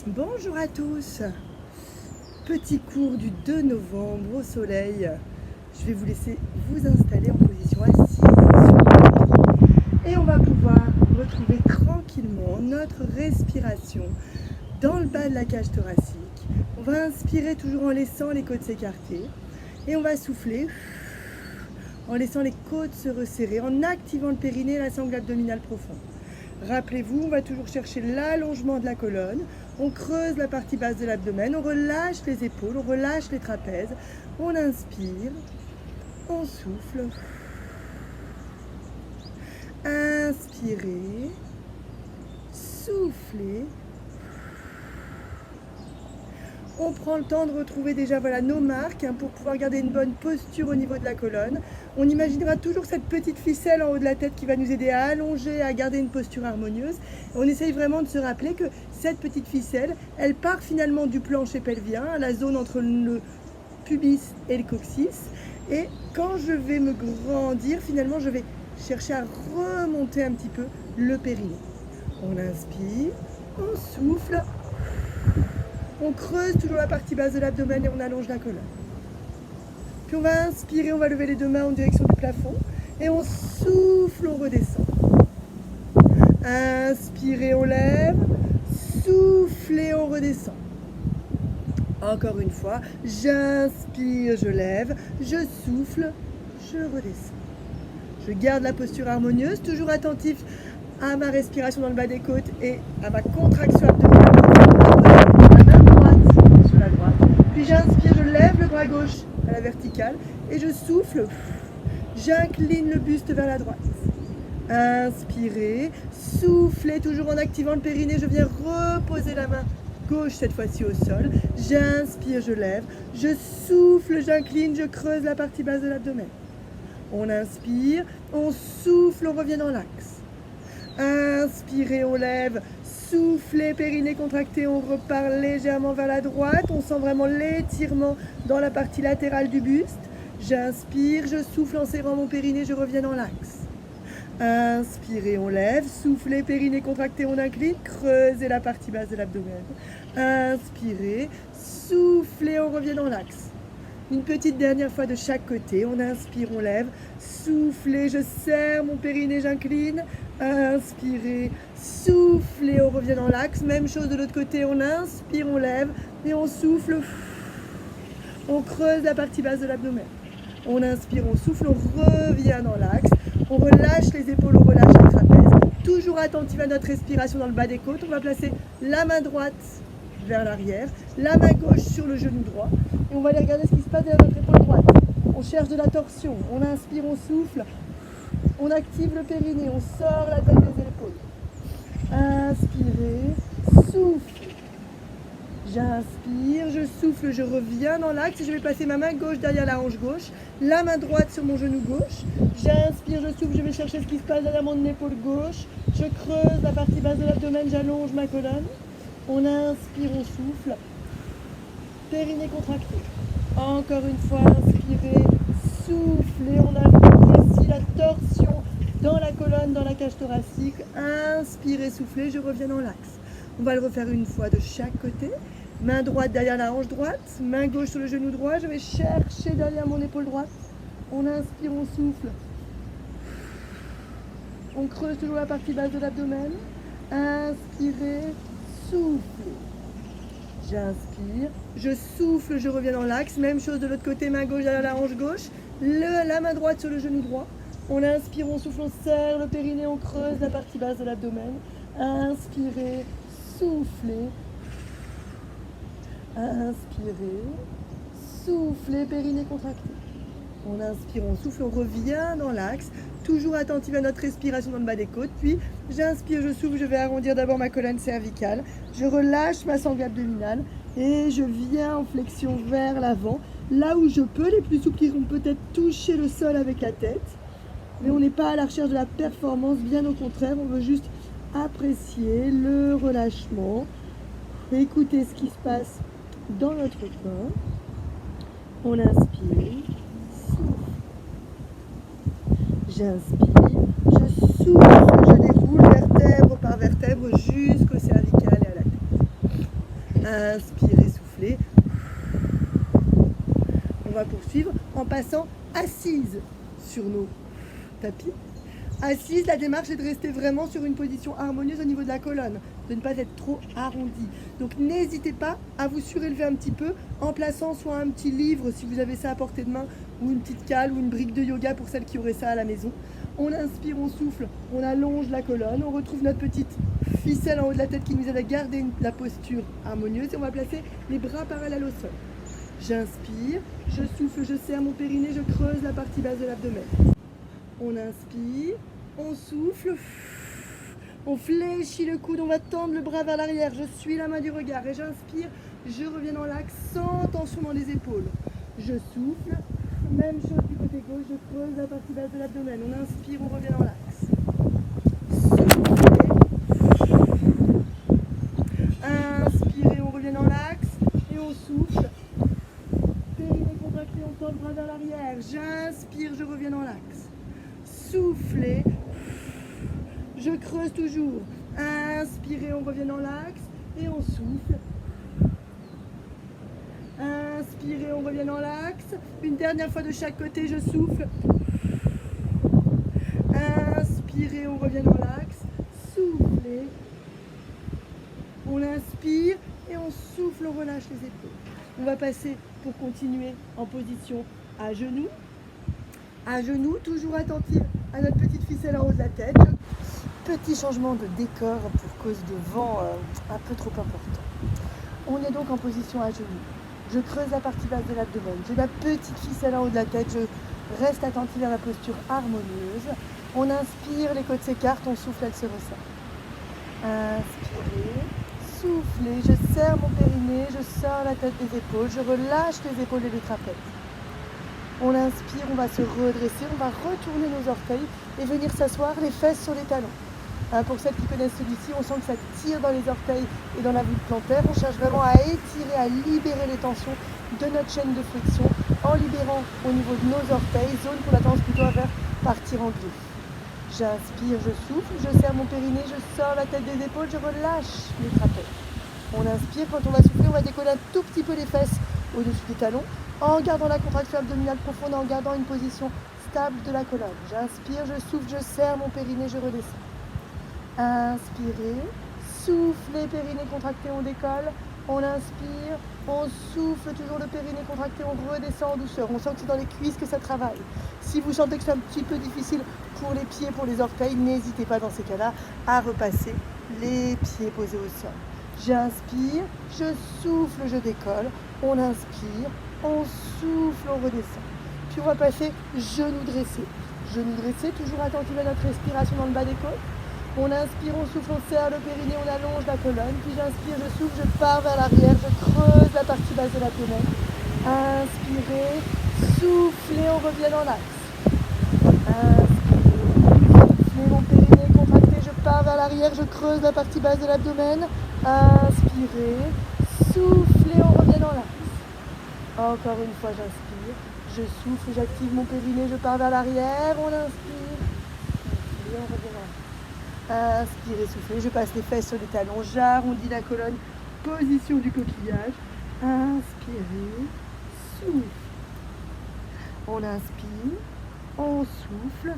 Bonjour à tous. Petit cours du 2 novembre au soleil. Je vais vous laisser vous installer en position assise sur le tapis. Et on va pouvoir retrouver tranquillement notre respiration dans le bas de la cage thoracique. On va inspirer toujours en laissant les côtes s'écarter. Et on va souffler en laissant les côtes se resserrer, en activant le périnée et la sangle abdominale profonde. Rappelez-vous, on va toujours chercher l'allongement de la colonne. On creuse la partie basse de l'abdomen, on relâche les épaules, on relâche les trapèzes. On inspire, on souffle. Inspirez, soufflez. On prend le temps de retrouver déjà nos marques pour pouvoir garder une bonne posture au niveau de la colonne. On imaginera toujours cette petite ficelle en haut de la tête qui va nous aider à allonger, à garder une posture harmonieuse. On essaye vraiment de se rappeler que cette petite ficelle, elle part finalement du plancher pelvien, à la zone entre le pubis et le coccyx. Et quand je vais me grandir, finalement, je vais chercher à remonter un petit peu le périnée. On inspire, on souffle. On creuse toujours la partie basse de l'abdomen et on allonge la colonne. Puis on va inspirer, on va lever les deux mains en direction du plafond. Et on souffle, on redescend. Inspirez, on lève. Soufflez, on redescend. Encore une fois, j'inspire, je lève. Je souffle, je redescends. Je garde la posture harmonieuse, toujours attentif à ma respiration dans le bas des côtes et à ma contraction abdominale. Puis j'inspire, je lève le bras gauche à la verticale et je souffle. J'incline le buste vers la droite. Inspirez, soufflez toujours en activant le périnée. Je viens reposer la main gauche cette fois-ci au sol. J'inspire, je lève. Je souffle, j'incline, je creuse la partie basse de l'abdomen. On inspire, on souffle, on revient dans l'axe. Inspirez, on lève. Soufflez, périnée contracté, on repart légèrement vers la droite. On sent vraiment l'étirement dans la partie latérale du buste. J'inspire, je souffle en serrant mon périnée, je reviens dans l'axe. Inspirez, on lève. Soufflez, périnée contracté, on incline. Creusez la partie basse de l'abdomen. Inspirez, soufflez, on revient dans l'axe. Une petite dernière fois de chaque côté. On inspire, on lève. Soufflez, je serre mon périnée, j'incline. Inspirez, soufflez, on revient dans l'axe. Même chose de l'autre côté, on inspire, on lève et on souffle. On creuse la partie basse de l'abdomen. On inspire, on souffle, on revient dans l'axe. On relâche les épaules, on relâche les trapèzes. Toujours attentif à notre respiration dans le bas des côtes. On va placer la main droite vers l'arrière, la main gauche sur le genou droit. Et on va aller regarder ce qui se passe derrière notre épaule droite. On cherche de la torsion. On inspire, on souffle. On active le périnée, on sort la tête des épaules. Inspirez, souffle. J'inspire, je souffle, je reviens dans l'axe et je vais placer ma main gauche derrière la hanche gauche, la main droite sur mon genou gauche. J'inspire, je souffle, je vais chercher ce qui se passe derrière mon épaule gauche. Je creuse la partie basse de l'abdomen, j'allonge ma colonne. On inspire, on souffle. Périnée contracté. Encore une fois, inspirez, soufflez, on a ici la torsion dans la colonne, dans la cage thoracique. Inspirez, soufflez, je reviens dans l'axe. On va le refaire une fois de chaque côté. Main droite derrière la hanche droite, main gauche sur le genou droit. Je vais chercher derrière mon épaule droite. On inspire, on souffle. On creuse toujours la partie basse de l'abdomen. Inspirez, soufflez. J'inspire, je souffle, je reviens dans l'axe. Même chose de l'autre côté, main gauche derrière la hanche gauche. La main droite sur le genou droit. On inspire, on souffle, on serre le périnée, on creuse la partie basse de l'abdomen. Inspirez, soufflez. Inspirez, soufflez, périnée contracté. On inspire, on souffle, on revient dans l'axe. Toujours attentif à notre respiration dans le bas des côtes. Puis j'inspire, je souffle, je vais arrondir d'abord ma colonne cervicale. Je relâche ma sangle abdominale et je viens en flexion vers l'avant. Là où je peux, les plus souples iront peut-être toucher le sol avec la tête. Mais on n'est pas à la recherche de la performance, bien au contraire, on veut juste apprécier le relâchement. Écouter ce qui se passe dans notre corps. On inspire, souffle. J'inspire, je souffle, je déroule vertèbre par vertèbre jusqu'au cervical et à la tête. Inspirez, soufflez. On va poursuivre en passant assise sur nos tapis. Assise, la démarche est de rester vraiment sur une position harmonieuse au niveau de la colonne, de ne pas être trop arrondi. Donc n'hésitez pas à vous surélever un petit peu en plaçant soit un petit livre si vous avez ça à portée de main, ou une petite cale ou une brique de yoga pour celles qui auraient ça à la maison. On inspire, on souffle, on allonge la colonne, on retrouve notre petite ficelle en haut de la tête qui nous aide à garder la posture harmonieuse et on va placer les bras parallèles au sol. J'inspire, je souffle, je serre mon périnée, je creuse la partie basse de l'abdomen. On inspire, on souffle, on fléchit le coude, on va tendre le bras vers l'arrière, je suis la main du regard et j'inspire, je reviens dans l'axe sans tension dans les épaules. Je souffle, même chose du côté gauche, je creuse la partie basse de l'abdomen. On inspire, on revient dans l'axe. Soufflez. Inspirez, on revient dans l'axe et on souffle. Périnée contracté, on tend le bras vers l'arrière. J'inspire, je reviens dans l'axe. Soufflez. Je creuse toujours. Inspirez, on revient dans l'axe et on souffle. Inspirez, on revient dans l'axe. Une dernière fois de chaque côté, je souffle. Inspirez, on revient dans l'axe. Soufflez. On inspire et on souffle, on relâche les épaules. On va passer pour continuer en position à genoux. À genoux, toujours attentif à notre petite ficelle en haut de la tête. Petit changement de décor pour cause de vent un peu trop important. On est donc en position à genoux. Je creuse la partie basse de l'abdomen. J'ai ma petite ficelle en haut de la tête. Je reste attentive à la posture harmonieuse. On inspire, les côtes s'écartent, on souffle, elle se resserre. Inspirez, soufflez, je serre mon périnée, je sors la tête des épaules, je relâche les épaules et les trapèzes. On inspire, on va se redresser, on va retourner nos orteils et venir s'asseoir les fesses sur les talons. Pour celles qui connaissent celui-ci, on sent que ça tire dans les orteils et dans la voûte plantaire. On cherche vraiment à étirer, à libérer les tensions de notre chaîne de flexion en libérant au niveau de nos orteils, zone qu'on a tendance plutôt à faire partir en glisse. J'inspire, je souffle, je serre mon périnée, je sors la tête des épaules, je relâche les trapèzes. On inspire, quand on va souffler, on va décoller un tout petit peu les fesses au-dessus des talons en gardant la contraction abdominale profonde, en gardant une position stable de la colonne. J'inspire, je souffle, je serre mon périnée, je redescends. Inspirez, soufflez, périnée contracté, on décolle. On inspire, on souffle, toujours le périnée contracté, on redescend en douceur. On sent que c'est dans les cuisses que ça travaille. Si vous sentez que c'est un petit peu difficile pour les pieds, pour les orteils, n'hésitez pas dans ces cas-là à repasser les pieds posés au sol. J'inspire, je souffle, je décolle. On inspire, on souffle, on redescend. Puis on va passer genoux dressés. Genoux dressés, toujours attentif à notre respiration dans le bas des côtes. On inspire, on souffle, on serre le périnée, on allonge la colonne. Puis j'inspire, je souffle, je pars vers l'arrière, je creuse la partie basse de l'abdomen. Inspirez, soufflez, on revient dans l'axe. Inspirez, soufflez, mon périnée contracté, je pars vers l'arrière, je creuse la partie basse de l'abdomen. Inspirez, soufflez, on revient dans l'axe. Encore une fois, j'inspire, je souffle, j'active mon périnée, je pars vers l'arrière, on inspire, soufflez, on revient dans l'axe. Inspirez, soufflez, je passe les fesses sur les talons, j'arrondis la colonne, position du coquillage. Inspirez, souffle. On inspire, on souffle.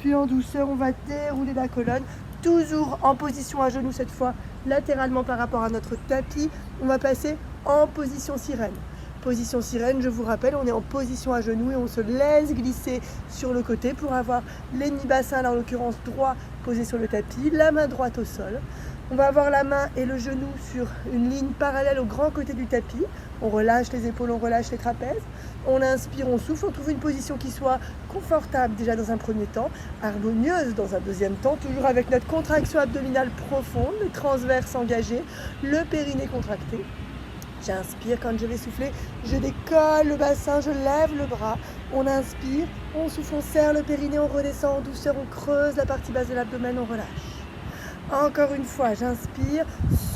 Puis en douceur, on va dérouler la colonne, toujours en position à genoux cette fois, latéralement par rapport à notre tapis. On va passer en position sirène. Position sirène, je vous rappelle, on est en position à genoux et on se laisse glisser sur le côté pour avoir l'ennemi bassin, là en l'occurrence droit, posé sur le tapis, la main droite au sol. On va avoir la main et le genou sur une ligne parallèle au grand côté du tapis. On relâche les épaules, on relâche les trapèzes. On inspire, on souffle, on trouve une position qui soit confortable déjà dans un premier temps, harmonieuse dans un deuxième temps, toujours avec notre contraction abdominale profonde, le transverse engagé, le périnée contracté. J'inspire, quand je vais souffler, je décolle le bassin, je lève le bras. On inspire, on souffle, on serre le périnée, on redescend en douceur, on creuse la partie basse de l'abdomen, on relâche. Encore une fois, j'inspire,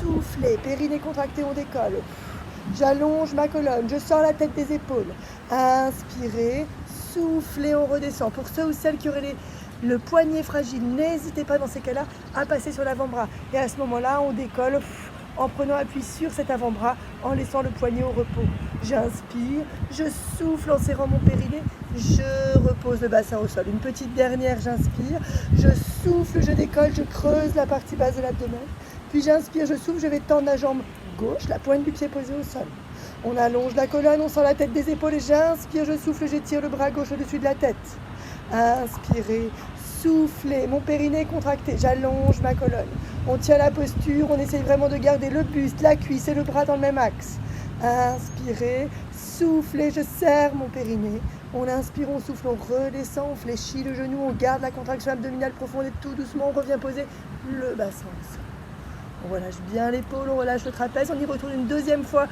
soufflez, périnée contracté, on décolle. J'allonge ma colonne, je sors la tête des épaules. Inspirez, soufflez, on redescend. Pour ceux ou celles qui auraient le poignet fragile, n'hésitez pas dans ces cas-là à passer sur l'avant-bras. Et à ce moment-là, on décolle. en prenant appui sur cet avant-bras, en laissant le poignet au repos. J'inspire, je souffle en serrant mon périnée, je repose le bassin au sol. Une petite dernière, j'inspire, je souffle, je décolle, je creuse la partie basse de l'abdomen. Puis j'inspire, je souffle, je vais tendre la jambe gauche, la pointe du pied posée au sol. On allonge la colonne, on sent la tête des épaules et j'inspire, je souffle, j'étire le bras gauche au-dessus de la tête. Inspirez, soufflez, mon périnée est contracté, j'allonge ma colonne. On tient la posture, on essaye vraiment de garder le buste, la cuisse et le bras dans le même axe. Inspirez, soufflez, je serre mon périnée. On inspire, on souffle, on redescend, on fléchit le genou, on garde la contraction abdominale profonde et tout doucement, on revient poser le bassin au sol. On relâche bien l'épaule, on relâche le trapèze, on y retourne une deuxième fois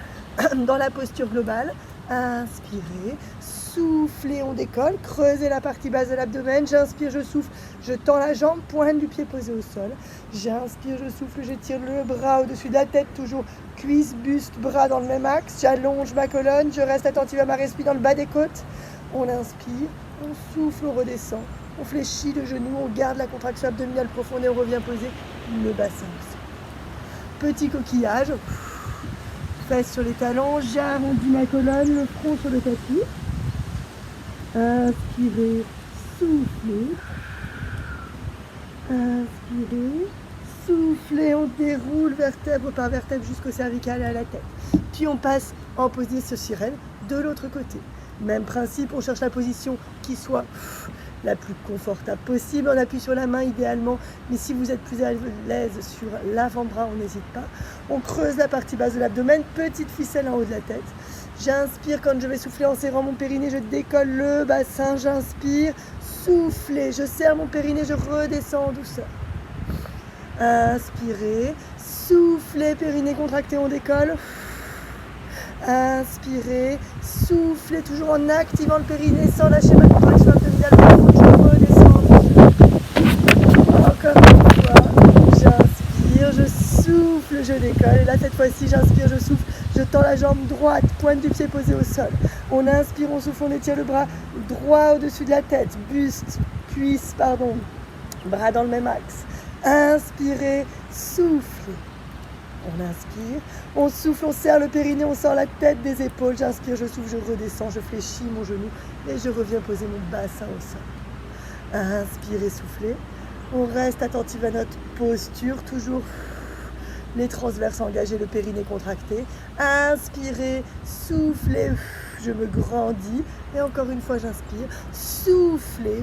dans la posture globale. Inspirez, soufflez, on décolle, creusez la partie basse de l'abdomen. J'inspire, je souffle, je tends la jambe, pointe du pied posée au sol. J'inspire, je souffle, j'étire le bras au-dessus de la tête, toujours cuisse, buste, bras dans le même axe. J'allonge ma colonne, je reste attentive à ma respiration dans le bas des côtes. On inspire, on souffle, on redescend, on fléchit le genou, on garde la contraction abdominale profonde et on revient poser le bassin au sol. Petit coquillage, fesses sur les talons, j'arrondis ma colonne, le front sur le tapis. Inspirez, soufflez. Inspirez, soufflez, on déroule vertèbre par vertèbre jusqu'au cervical et à la tête. Puis on passe en position sirène de l'autre côté. Même principe, on cherche la position qui soit la plus confortable possible. On appuie sur la main idéalement, mais si vous êtes plus à l'aise sur l'avant-bras, on n'hésite pas. On creuse la partie basse de l'abdomen, petite ficelle en haut de la tête. J'inspire quand je vais souffler en serrant mon périnée, je décolle le bassin, j'inspire, soufflez, je serre mon périnée, je redescends en douceur. Inspirez, soufflez, périnée contracté, on décolle. Inspirez, soufflez, toujours en activant le périnée sans lâcher ma contraction abdominale. Je redescends. Encore une fois, j'inspire, je souffle, je décolle. Et là, cette fois-ci, j'inspire, je souffle, je tends la jambe droite, pointe du pied posée au sol. On inspire, on souffle, on étire le bras droit au-dessus de la tête, buste, cuisse, bras dans le même axe. Inspirez, soufflez. On inspire, on souffle, on serre le périnée, on sort la tête des épaules. J'inspire, je souffle, je redescends, je fléchis mon genou et je reviens poser mon bassin au sol. Inspirez, soufflez. On reste attentif à notre posture, toujours les transverses engagés, le périnée contracté. Inspirez, soufflez, je me grandis. Et encore une fois, j'inspire, soufflez.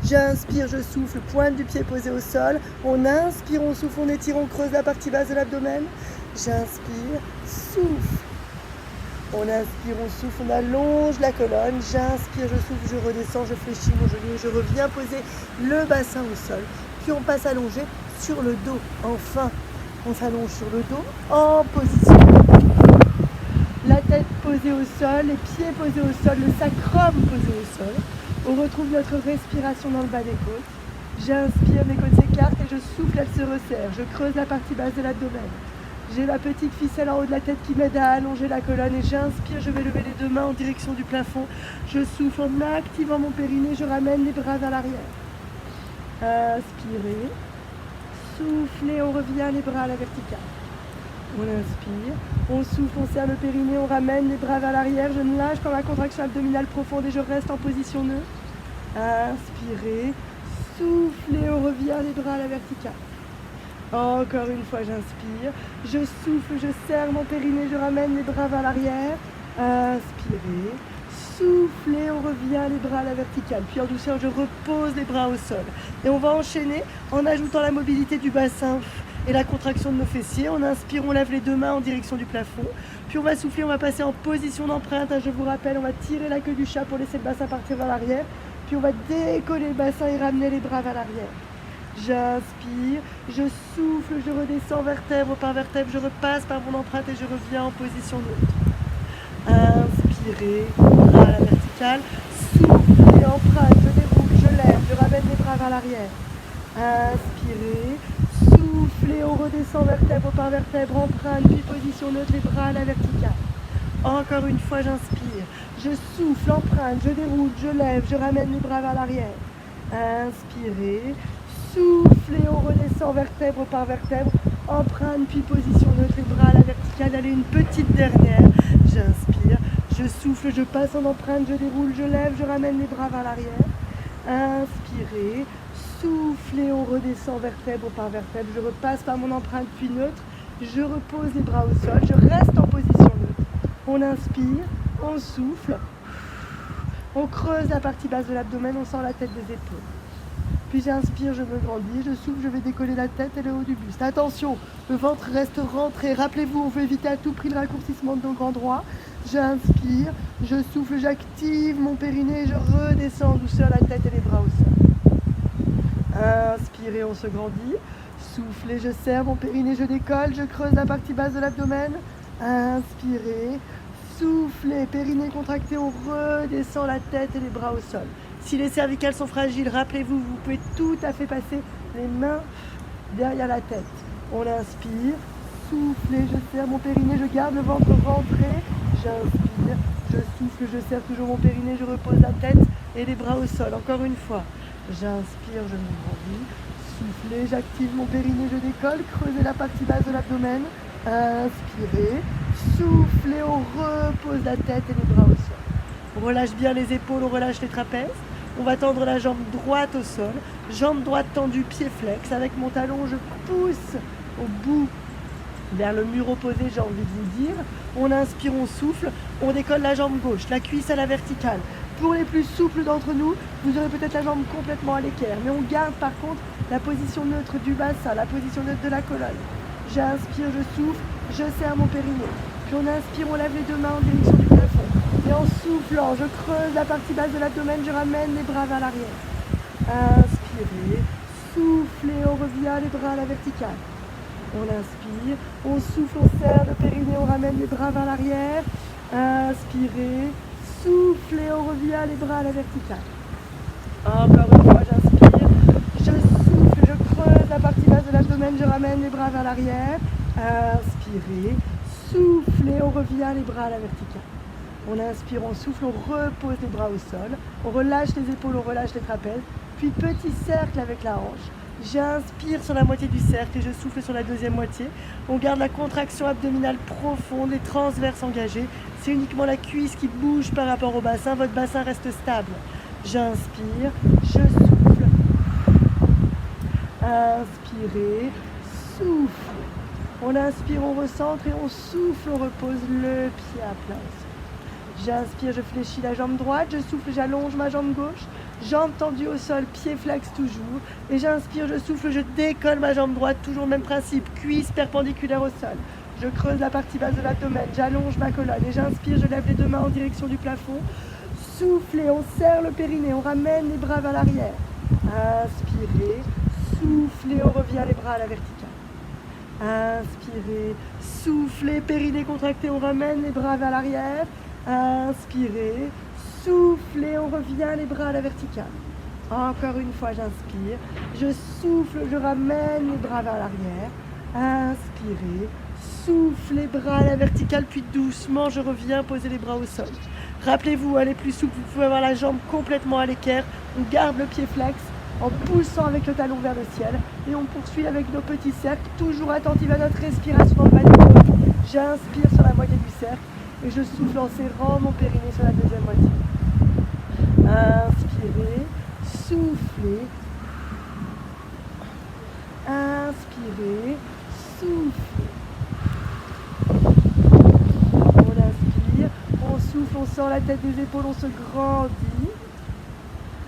J'inspire, je souffle, pointe du pied posée au sol. On inspire, on souffle, on étire, on creuse la partie basse de l'abdomen. J'inspire, souffle. On inspire, on souffle, on allonge la colonne. J'inspire, je souffle, je redescends, je fléchis mon genou. Je reviens poser le bassin au sol. Puis on passe allongé sur le dos. Enfin, on s'allonge sur le dos en position. La tête posée au sol, les pieds posés au sol, le sacrum posé au sol. On retrouve notre respiration dans le bas des côtes. J'inspire, mes côtes s'écartent et je souffle, elles se resserrent. Je creuse la partie basse de l'abdomen. J'ai la petite ficelle en haut de la tête qui m'aide à allonger la colonne et j'inspire, je vais lever les deux mains en direction du plafond. Je souffle en activant mon périnée, je ramène les bras vers l'arrière. Inspirez, soufflez, on revient les bras à la verticale. On inspire, on souffle, on serre le périnée, on ramène les bras vers l'arrière, je ne lâche pas ma contraction abdominale profonde et je reste en position neutre. Inspirez, soufflez, on revient les bras à la verticale. Encore une fois, j'inspire, je souffle, je serre mon périnée, je ramène les bras vers l'arrière. Inspirez, soufflez, on revient les bras à la verticale. Puis en douceur, je repose les bras au sol. Et on va enchaîner en ajoutant la mobilité du bassin et la contraction de nos fessiers. On inspire, on lève les deux mains en direction du plafond. Puis on va souffler, on va passer en position d'empreinte. Je vous rappelle, on va tirer la queue du chat pour laisser le bassin partir vers l'arrière. Puis on va décoller le bassin et ramener les bras vers l'arrière. J'inspire, je souffle, je redescends vertèbre par vertèbre. Je repasse par mon empreinte et je reviens en position neutre. Inspirez, bras à la verticale. Soufflez, empreinte, je déroule, je lève, je ramène les bras vers l'arrière. Inspirez. Soufflez, on redescend vertèbre par vertèbre, empreinte, puis position neutre, les bras à la verticale. Encore une fois, j'inspire, je souffle, empreinte, je déroule, je lève, je ramène les bras vers l'arrière. Inspirez, soufflez, on redescend vertèbre par vertèbre, empreinte, puis position neutre, les bras à la verticale. Allez, une petite dernière. J'inspire, je souffle, je passe en empreinte, je déroule, je lève, je ramène les bras vers l'arrière. Inspirez, soufflez, on redescend vertèbre par vertèbre, je repasse par mon empreinte puis neutre, je repose les bras au sol, je reste en position neutre. On inspire, on souffle, on creuse la partie basse de l'abdomen, on sort la tête des épaules. Puis j'inspire, je me grandis, je souffle, je vais décoller la tête et le haut du buste. Attention, le ventre reste rentré. Rappelez-vous, on veut éviter à tout prix le raccourcissement de nos grands droits. J'inspire, je souffle, j'active mon périnée, je redescends en douceur la tête et les bras au sol. Inspirez, on se grandit. Soufflez, je serre mon périnée, je décolle, je creuse la partie basse de l'abdomen. Inspirez, soufflez, périnée contracté, on redescend la tête et les bras au sol. Si les cervicales sont fragiles, rappelez-vous, vous pouvez tout à fait passer les mains derrière la tête. On inspire, soufflez, je serre mon périnée, je garde le ventre rentré. J'inspire, je souffle, je serre toujours mon périnée, je repose la tête et les bras au sol. Encore une fois, j'inspire, je me grandis. Soufflez, j'active mon périnée, je décolle, creusez la partie basse de l'abdomen. Inspirez, soufflez, on repose la tête et les bras au sol. On relâche bien les épaules, on relâche les trapèzes. On va tendre la jambe droite au sol, jambe droite tendue, pied flex. Avec mon talon, je pousse au bout vers le mur opposé, j'ai envie de vous dire. On inspire, on souffle, on décolle la jambe gauche, la cuisse à la verticale. Pour les plus souples d'entre nous, vous aurez peut-être la jambe complètement à l'équerre, mais on garde par contre la position neutre du bassin, la position neutre de la colonne. J'inspire, je souffle, je serre mon périnée. Puis on inspire, on lève les deux mains en direction du plafond. Et en soufflant, je creuse la partie basse de l'abdomen, je ramène les bras vers l'arrière. Inspirez, soufflez, on revient les bras à la verticale. On inspire, on souffle, on serre le périnée, on ramène les bras vers l'arrière. Inspirez, soufflez, on revient les bras à la verticale. Encore une fois, j'inspire, je souffle, je creuse la partie basse de l'abdomen, je ramène les bras vers l'arrière. Inspirez, soufflez, on revient les bras à la verticale. On inspire, on souffle, on repose les bras au sol, on relâche les épaules, on relâche les trapèzes, puis petit cercle avec la hanche. J'inspire sur la moitié du cercle et je souffle sur la deuxième moitié. On garde la contraction abdominale profonde, les transverses engagées. C'est uniquement la cuisse qui bouge par rapport au bassin, votre bassin reste stable. J'inspire, je souffle. Inspirez, souffle. On inspire, on recentre et on souffle, on repose le pied à plat. J'inspire, je fléchis la jambe droite, je souffle, j'allonge ma jambe gauche, jambe tendue au sol, pied flex toujours. Et j'inspire, je souffle, je décolle ma jambe droite, toujours le même principe, cuisse perpendiculaire au sol. Je creuse la partie basse de l'abdomen, j'allonge ma colonne et j'inspire, je lève les deux mains en direction du plafond. Soufflez, on serre le périnée, on ramène les bras vers l'arrière. Inspirez, soufflez, on revient les bras à la verticale. Inspirez, soufflez, périnée contracté, on ramène les bras vers l'arrière. Inspirez, soufflez, on revient les bras à la verticale. Encore une fois, j'inspire, je souffle, je ramène les bras vers l'arrière. Inspirez, soufflez, bras à la verticale, puis doucement, je reviens poser les bras au sol. Rappelez-vous, les plus souples, vous pouvez avoir la jambe complètement à l'équerre. On garde le pied flex en poussant avec le talon vers le ciel. Et on poursuit avec nos petits cercles, toujours attentifs à notre respiration dans le bas des côtes. J'inspire sur la moitié du cercle. Et je souffle en serrant mon périnée sur la deuxième moitié. Inspirez, soufflez. Inspirez, soufflez. On inspire, on souffle, on sort la tête des épaules, on se grandit.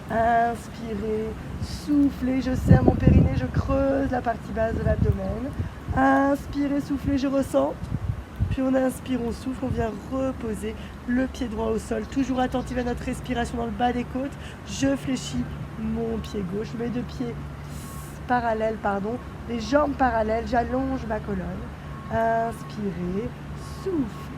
Inspirez, soufflez, je serre mon périnée, je creuse la partie basse de l'abdomen. Inspirez, soufflez, je ressens. Puis on inspire, on souffle, on vient reposer le pied droit au sol. Toujours attentif à notre respiration dans le bas des côtes. Je fléchis mon pied gauche, mes deux pieds parallèles, les jambes parallèles. J'allonge ma colonne. Inspirez, souffle.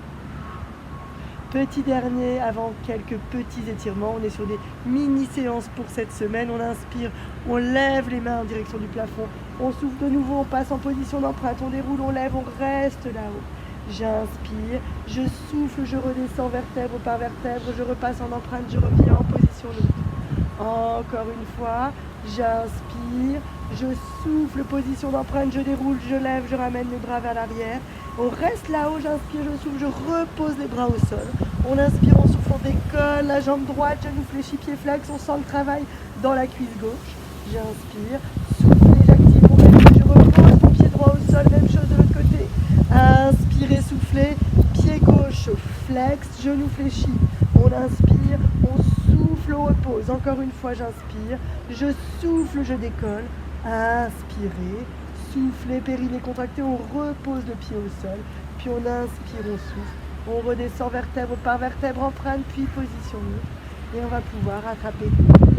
Petit dernier avant quelques petits étirements. On est sur des mini-séances pour cette semaine. On inspire, on lève les mains en direction du plafond. On souffle de nouveau, on passe en position d'empreinte. On déroule, on lève, on reste là-haut. J'inspire, je souffle, je redescends vertèbre par vertèbre, je repasse en empreinte, je reviens en position neutre. Encore une fois, J'inspire, je souffle, position d'empreinte, je déroule, je lève, je ramène les bras vers l'arrière. On reste là-haut, j'inspire, je souffle, je repose les bras au sol. On inspire, on souffle, on décolle, la jambe droite, genou fléchi, pied flex, on sent le travail dans la cuisse gauche. J'inspire, souffle, j'active mon pied, je repose mon pied droit au sol, même chose de l'autre côté. Inspirez, soufflez, pied gauche, flex, genou fléchi. On inspire, on souffle, on repose. Encore une fois, j'inspire, je souffle, je décolle. Inspirez, soufflez, périnée contracté, on repose le pied au sol. Puis on inspire, on souffle. On redescend vertèbre par vertèbre, empreinte, puis position neutre. Et on va pouvoir attraper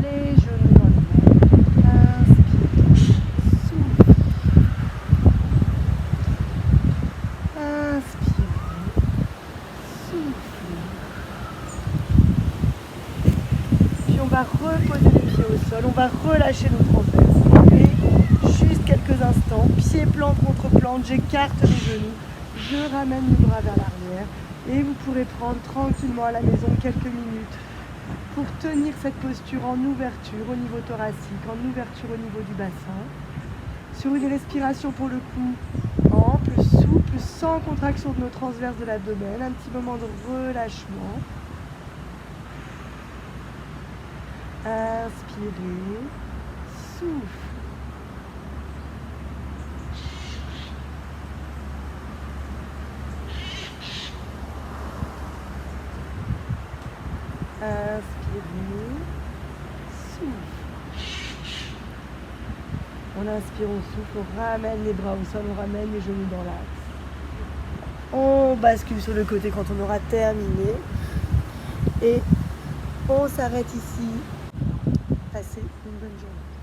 les genoux dans les mains. Inspire, souffle. Inspire, souffle. Puis on va reposer les pieds au sol, on va relâcher nos transverses. Et juste quelques instants, pied plante contre plante, j'écarte les genoux, je ramène les bras vers l'arrière. Et vous pourrez prendre tranquillement à la maison quelques minutes pour tenir cette posture en ouverture au niveau thoracique, en ouverture au niveau du bassin. Sur une respiration pour le coup ample, souple, sans contraction de nos transverses de l'abdomen. Un petit moment de relâchement. Inspirez, souffle. Inspirez, souffle. On inspire, on souffle, on ramène les bras au sol, on ramène les genoux dans l'axe. On bascule sur le côté quand on aura terminé. Et on s'arrête ici. Passez une bonne journée.